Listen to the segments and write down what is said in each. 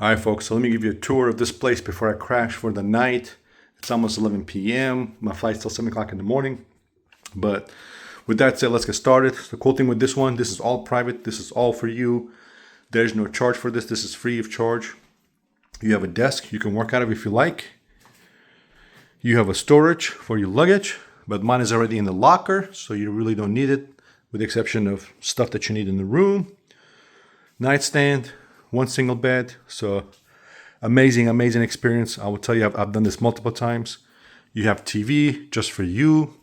All right, folks, so let me give you a tour of this place before I crash for the night. It's almost 11 p.m. My flight's till 7 o'clock in the morning. But with that said, let's get started. The cool thing with this one, this is all private. This is all for you. There's no charge for this. This is free of charge. You have a desk you can work out of if you like. You have a storage for your luggage, but mine is already in the locker, so you really don't need it, with the exception of stuff that you need in the room. Nightstand, one single bed. So amazing experience. I will tell you, I've done this multiple times. You have TV just for you.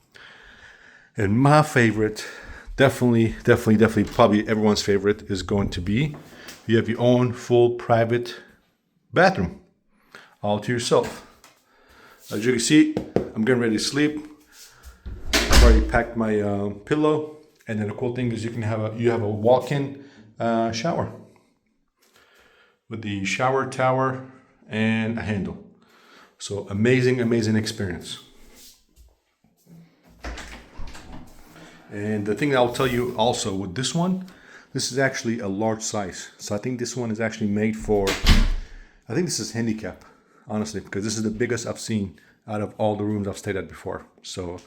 And my favorite, definitely, probably everyone's favorite, is going to be you have your own full private bathroom all to yourself. As you can see, I'm getting ready to sleep. I've already packed my pillow, and then the cool thing is you have a walk-in shower with the shower tower and a handle. So amazing experience. And the thing that I'll tell you also with this one, this is actually a large size. So I think this one is actually made for, I think this is handicap, honestly, because this is the biggest I've seen out of all the rooms I've stayed at before. So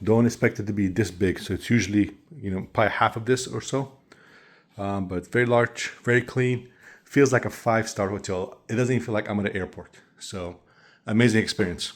don't expect it to be this big. So it's usually, probably half of this or so. But very large, very clean. Feels like a 5-star hotel. It doesn't even feel like I'm at an airport. So amazing experience.